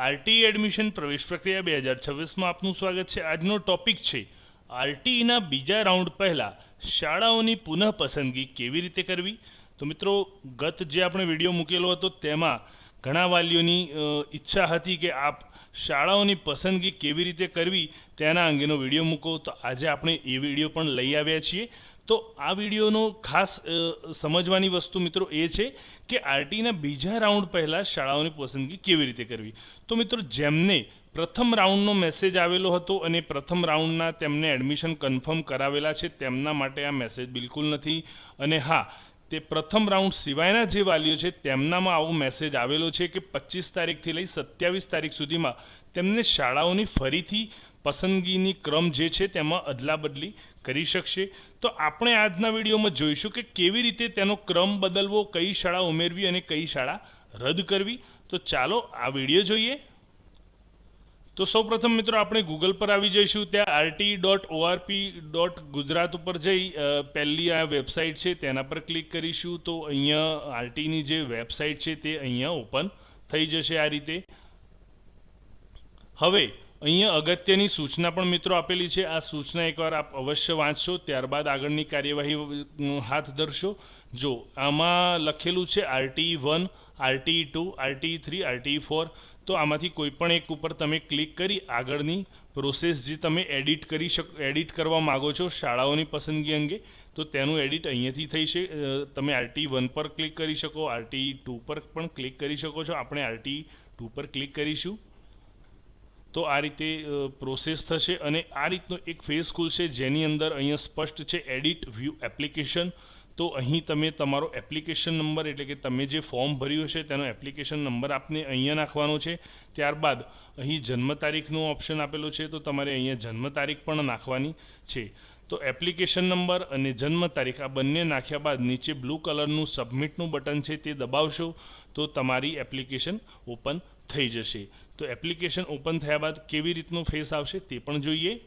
RT admission પ્રવેશ પ્રક્રિયા 2026 આપનું સ્વાગત છે। આજનો ટોપિક છે આરટીના બીજા રાઉન્ડ પહેલાં શાળાઓની પુનઃ પસંદગી કેવી રીતે કરવી। તો મિત્રો, ગત જે આપણે વિડીયો મૂકેલો હતો તેમાં ઘણા વાલીઓની ઈચ્છા હતી કે આપ શાળાઓની પસંદગી કેવી રીતે કરવી તેના અંગેનો વિડીયો મૂકો। તો આજે આપણે એ વિડીયો પણ લઈ આવ્યા છીએ। તો આ વિડીયોનો ખાસ સમજવાની વસ્તુ મિત્રો એ છે કે આરટીના બીજા રાઉન્ડ પહેલાં શાળાઓની પસંદગી કેવી રીતે કરવી। તો મિત્રો, જેમને પ્રથમ રાઉન્ડનો મેસેજ આવેલો હતો અને પ્રથમ રાઉન્ડના તેમને એડમિશન કન્ફર્મ કરાવેલા છે તેમના માટે આ મેસેજ બિલકુલ નથી। અને હા, તે પ્રથમ રાઉન્ડ સિવાયના જે વાલીઓ છે તેમનામાં આવો મેસેજ આવેલો છે કે 25 તારીખથી લઈ 27 તારીખ સુધીમાં તેમને શાળાઓની ફરીથી પસંદગીની ક્રમ જે છે તેમાં અદલાબદલી કરી શકશે। તો આપણે આજના વિડીયોમાં જોઈશું કે કેવી રીતે તેનો ક્રમ બદલવો, કઈ શાળા ઉમેરવી અને કઈ શાળા રદ કરવી। તો ચાલો આ વિડીયો જોઈએ। તો સૌપ્રથમ મિત્રો, આપણે ગૂગલ પર આવી જઈશું। ત્યાં rt.orp.gujarat ઉપર જઈ પહેલી આ વેબસાઇટ છે તેના પર ક્લિક કરીશું। તો અહીંયા આરટીની જે વેબસાઇટ છે તે અહીંયા ઓપન થઈ જશે આ રીતે। હવે અહીંયા અગત્યની સૂચના પણ મિત્રો આપેલી છે। આ સૂચના એકવાર આપ અવશ્ય વાંચશો, ત્યારબાદ આગળની કાર્યવાહી હાથ ધરશો। જો આમાં લખેલું છે RTE1, RTE2, RTE3, RTE4, તો આમાંથી કોઈ પણ એક ઉપર તમે ક્લિક કરી આગળની પ્રોસેસ જે તમે એડિટ કરવા માગો છો શાળાઓની પસંદગી અંગે, તો તેનું એડિટ અહીંયાથી થઈ છે। તમે RTE1 પર ક્લિક કરી શકો, RTE2 પર પણ ક્લિક કરી શકો છો। આપણે RTE2 પર ક્લિક કરીશું તો આ રીતે પ્રોસેસ થશે અને આ રીતનો એક ફેસ ખુલશે જેની અંદર અહીંયા સ્પષ્ટ છે એડિટ વ્યૂ એપ્લિકેશન। તો અહીં તમે તમારો એપ્લિકેશન નંબર એટલે કે તમે જે ફોર્મ ભર્યું છે તેનો એપ્લિકેશન નંબર આપને અહીંયા નાખવાનો છે। ત્યારબાદ અહીં જન્મ તારીખનું ઓપ્શન આપેલું છે, તો તમારે અહીંયા જન્મ તારીખ પણ નાખવાની છે। તો એપ્લિકેશન નંબર અને જન્મ તારીખ આ બંને નાખ્યા બાદ નીચે બ્લુ કલરનું સબમિટનું બટન છે તે દબાવશો તો તમારી એપ્લિકેશન ઓપન થઈ જશે। તો એપ્લિકેશન ઓપન થયા બાદ કેવી રીતનો ફેસ આવશે તે પણ જોઈએ।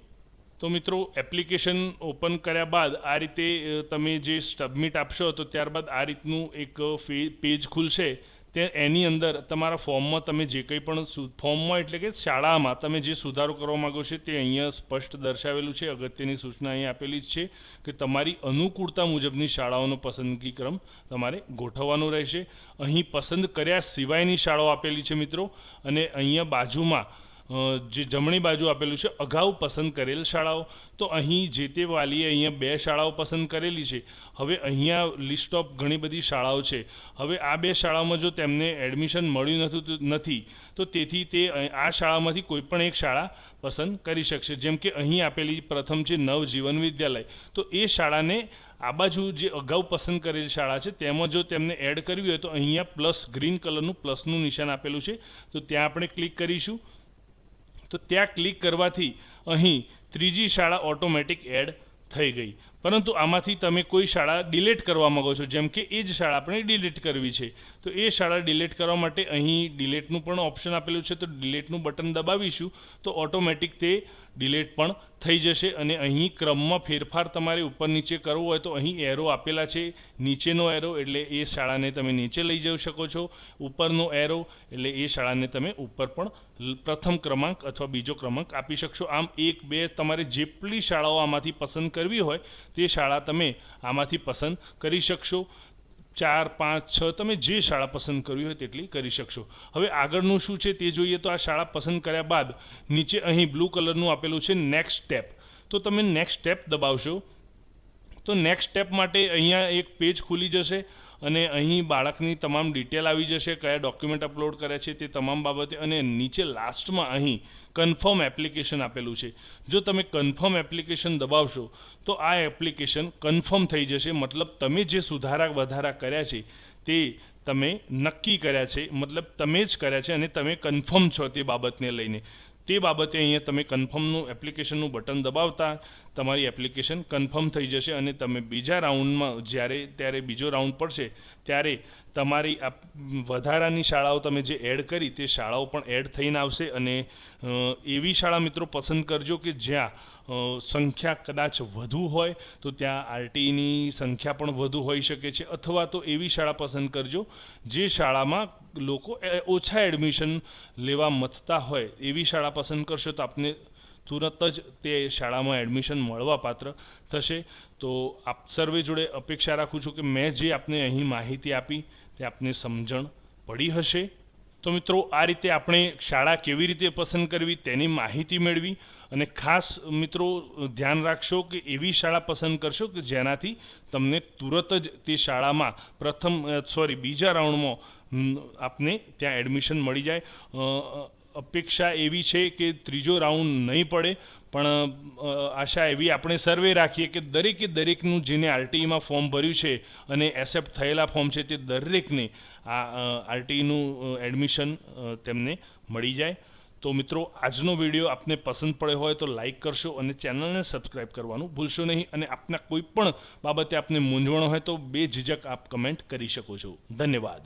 તો મિત્રો, એપ્લિકેશન ઓપન કર્યા બાદ આ રીતે તમે જે સબમિટ આપશો તો ત્યારબાદ આ રીતનું એક પેજ ખુલશે। તે એની અંદર તમારા ફોર્મમાં તમે જે કંઈ પણ ફોર્મમાં એટલે કે શાળામાં તમે જે સુધારો કરવા માગો છો તે અહીંયા સ્પષ્ટ દર્શાવેલું છે। અગત્યની સૂચના અહીં આપેલી જ છે કે તમારી અનુકૂળતા મુજબની શાળાઓનો પસંદગી ક્રમ તમારે ગોઠવવાનો રહેશે। અહીં પસંદ કર્યા સિવાયની શાળાઓ આપેલી છે મિત્રો, અને અહીંયા બાજુમાં જે જમણી બાજુ આપેલું છે અગાઉ પસંદ કરેલ શાળાઓ। તો અહીં જે તે વાલીએ અહીંયા 2 શાળાઓ પસંદ કરેલી છે। હવે અહીંયા લિસ્ટ ઓફ ઘણી બધી શાળાઓ છે। હવે આ 2 શાળાઓમાં જો તેમને એડમિશન મળ્યું નથી તો તેથી તે આ શાળામાંથી કોઈ પણ એક શાળા પસંદ કરી શકશે। જેમ કે અહીં આપેલી પ્રથમ છે નવજીવન વિદ્યાલય, તો એ શાળાને આ બાજુ જે અગાઉ પસંદ કરેલી શાળા છે તેમાં જો તેમને એડ કરવી હોય તો અહીંયા પ્લસ ગ્રીન કલરનું પ્લસનું નિશાન આપેલું છે, તો ત્યાં આપણે ક્લિક કરીશું। તો ત્યાં ક્લિક કરવાથી અહીં ત્રીજી શાળા ઓટોમેટિક એડ થઈ ગઈ। પરંતુ આમાંથી તમે કોઈ શાળા ડિલીટ કરવા માગો છો, જેમ કે એ જ શાળા આપણે ડિલીટ કરવી છે, તો એ શાળા ડિલીટ કરવા માટે અહીં ડિલીટનું પણ ઓપ્શન આપેલું છે। તો ડિલીટનું બટન દબાવીશું તો ઓટોમેટિક તે ડિલીટ પણ થઈ જશે। અને અહીં ક્રમમાં ફેરફાર તમારે ઉપર નીચે કરવો હોય તો અહીં એરો આપેલા છે, નીચેનો એરો એટલે એ શાળાને તમે નીચે લઈ જઈ શકો છો, ઉપરનો એરો એટલે એ શાળાને તમે ઉપર પણ પ્રથમ ક્રમાંક અથવા બીજો ક્રમાંક આપી શકશો। આમ 1, 2 તમારે જેટલી શાળાઓ આમાંથી પસંદ કરવી હોય તે શાળા તમે આમાંથી પસંદ કરી શકશો। 4, 5, 6 તમે જે શાળા પસંદ કરવી હોય તેટલી કરી શકશો। હવે આગળનું શું છે તે જોઈએ। તો આ શાળા પસંદ કર્યા બાદ નીચે અહીં બ્લુ કલરનું આપેલું છે નેક્સ્ટ સ્ટેપ, તો તમે નેક્સ્ટ સ્ટેપ દબાવશો તો નેક્સ્ટ સ્ટેપ માટે અહીંયા એક પેજ ખુલી જશે અને અહીં બાળકની તમામ ડિટેલ આવી જશે, કયા ડોક્યુમેન્ટ અપલોડ કર્યા છે તે તમામ બાબતે, અને નીચે લાસ્ટમાં અહીં કન્ફર્મ એપ્લિકેશન આપેલું છે। જો તમે કન્ફર્મ એપ્લિકેશન દબાવશો તો આ એપ્લિકેશન કન્ફર્મ થઈ જશે, મતલબ તમે જે સુધારા વધારા કર્યા છે તે તમે નક્કી કર્યા છે, મતલબ તમે જ કર્યા છે અને તમે કન્ફર્મ છો તે બાબતને લઈને। તે બાબતે અહીંયા તમે કન્ફર્મનું એપ્લિકેશનનું બટન દબાવતા તમારી એપ્લિકેશન કન્ફર્મ થઈ જશે અને તમે બીજા રાઉન્ડમાં ત્યારે બીજો રાઉન્ડ પડશે ત્યારે તમારી આ વધારાની શાળાઓ તમે જે એડ કરી તે શાળાઓ પણ એડ થઈને આવશે અને એવી શાળા મિત્રો પસંદ કરજો કે જ્યાં સંખ્યા કદાચ વધુ હોય તો ત્યાં આરટીઈની સંખ્યા પણ વધુ હોઈ શકે છે, અથવા તો એવી શાળા પસંદ કરજો જે શાળામાં લોકો ઓછા એડમિશન લેવા મથતા હોય એવી શાળા પસંદ કરશો તો આપને તુરંત જ તે શાળામાં એડમિશન મળવાપાત્ર થશે. તો આપ સર્વે જોડે અપેક્ષા રાખું છું કે મેં જે આપને અહીં માહિતી આપી તે આપને સમજણ પડી હશે. તો મિત્રો આ રીતે આપણે શાળા કેવી રીતે પસંદ કરવી તેની માહિતી મેળવી અને ખાસ મિત્રો ધ્યાન રાખશો કે એવી શાળા પસંદ કરશો કે જેનાથી તમને તુરંત જ તે શાળામાં બીજા રાઉન્ડમાં આપને ત્યાં એડમિશન મળી જાય. અપેક્ષા એવી છે કે ત્રીજો રાઉન્ડ નહીં પડે, પણ આશા એવી આપણે સર્વે રાખીએ કે દરેકનું જેને આરટીઈમાં ફોર્મ ભર્યું છે અને એક્સેપ્ટ થયેલા ફોર્મ છે તે દરેકને આ આરટીઈનું એડમિશન તેમને મળી જાય. તો મિત્રો આજનો વિડીયો આપને પસંદ પડ્યો હોય તો લાઈક કરશો અને ચેનલને સબસ્ક્રાઈબ કરવાનું ભૂલશો નહીં. અને આપના કોઈ પણ બાબતે આપને મૂંઝવણ હોય તો બેઝિઝક આપ કમેન્ટ કરી શકો છો. ધન્યવાદ.